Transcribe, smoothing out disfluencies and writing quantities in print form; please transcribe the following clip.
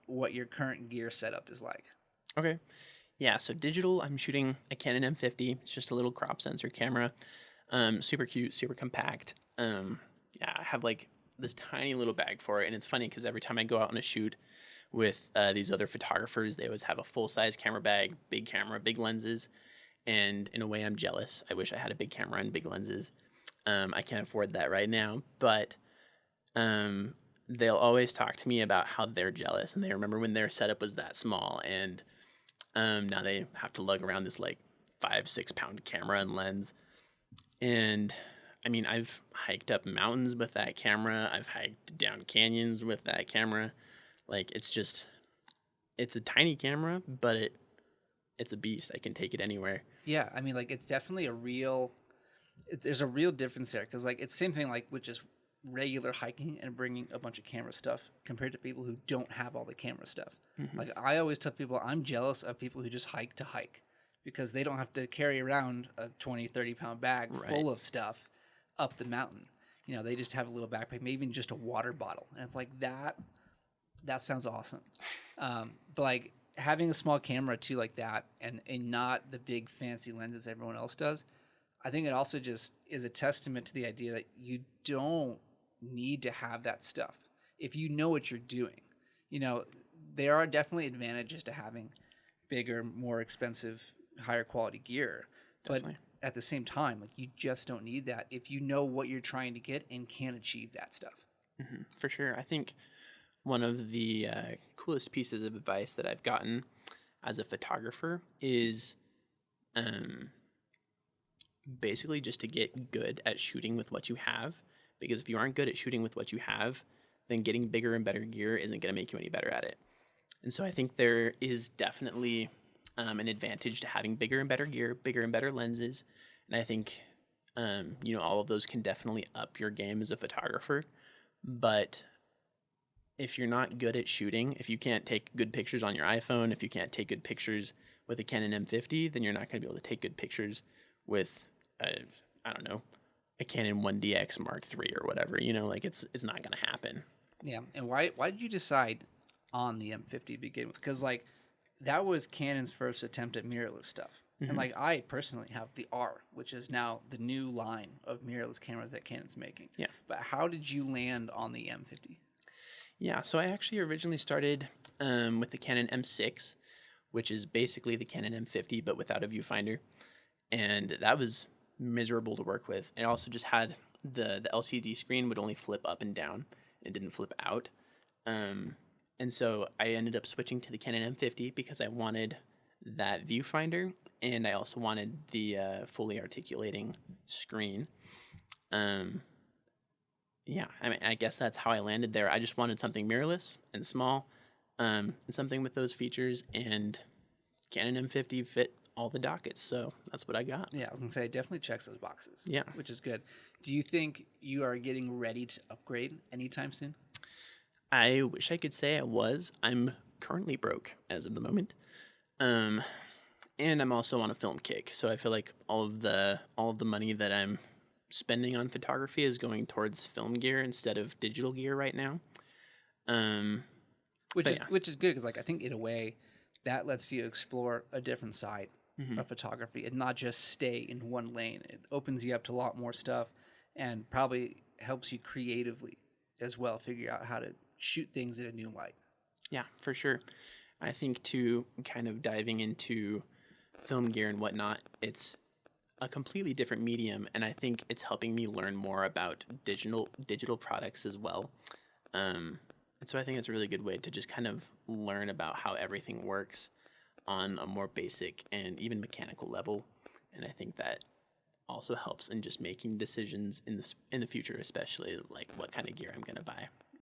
what your current gear setup is like. Okay. Yeah, so digital, I'm shooting a Canon M50. It's just a little crop sensor camera. Super cute, super compact. Yeah, I have like this tiny little bag for it, and it's funny because every time I go out on a shoot with these other photographers, they always have a full size camera bag, big camera, big lenses, and in a way, I'm jealous. I wish I had a big camera and big lenses. I can't afford that right now, but they'll always talk to me about how they're jealous, and they remember when their setup was that small, and now they have to lug around this like 5-6 pound camera and lens. And I mean, I've hiked up mountains with that camera. I've hiked down canyons with that camera. Like it's a tiny camera, but it's a beast. I can take it anywhere. Yeah, I mean, like it's definitely there's a real difference there because like it's same thing like with just regular hiking and bringing a bunch of camera stuff compared to people who don't have all the camera stuff. Like I always tell people I'm jealous of people who just hike to hike because they don't have to carry around a 20-30 pound bag full of stuff up the mountain. You know, they just have a little backpack, maybe even just a water bottle, and it's like that sounds awesome. But like having a small camera too like that and not the big fancy lenses everyone else does, I think it also just is a testament to the idea that you don't need to have that stuff if you know what you're doing. You know, there are definitely advantages to having bigger, more expensive, higher quality gear, Definitely. but at the same time, like you just don't need that if you know what you're trying to get and can achieve that stuff. For sure. I think one of the coolest pieces of advice that I've gotten as a photographer is basically just to get good at shooting with what you have. Because if you aren't good at shooting with what you have, then getting bigger and better gear isn't going to make you any better at it. And so I think there is definitely an advantage to having bigger and better gear, bigger and better lenses. And I think, all of those can definitely up your game as a photographer. But if you're not good at shooting, if you can't take good pictures on your iPhone, if you can't take good pictures with a Canon M50, then you're not going to be able to take good pictures with, a Canon 1DX Mark III or whatever. Like it's not going to happen. Yeah, and why did you decide on the M50 to begin with? Because like that was Canon's first attempt at mirrorless stuff, and like I personally have the R, which is now the new line of mirrorless cameras that Canon's making. Yeah. But how did you land on the M50? Yeah, so I actually originally started with the Canon M6, which is basically the Canon M50 but without a viewfinder, and that was miserable to work with. It also just had the LCD screen would only flip up and down. It didn't flip out. And so I ended up switching to the Canon M50 because I wanted that viewfinder, and I also wanted the fully articulating screen. Yeah, I mean, I guess that's how I landed there. I just wanted something mirrorless and small, and something with those features, and Canon M50 fit all the dockets, so that's what I got. Yeah, I was gonna say it definitely checks those boxes. Yeah. Which is good. Do you think you are getting ready to upgrade anytime soon? I wish I could say I was. I'm currently broke as of the moment. And I'm also on a film kick, so I feel like all of the money that I'm spending on photography is going towards film gear instead of digital gear right now. Which is good because like I think in a way that lets you explore a different side of photography and not just stay in one lane. It opens you up to a lot more stuff and probably helps you creatively as well figure out how to shoot things in a new light. Yeah, for sure. I think too, kind of diving into film gear and whatnot, it's a completely different medium, and I think it's helping me learn more about digital products as well. And so I think it's a really good way to just kind of learn about how everything works on a more basic and even mechanical level. And I think that also helps in just making decisions in the future, especially like what kind of gear I'm going to buy.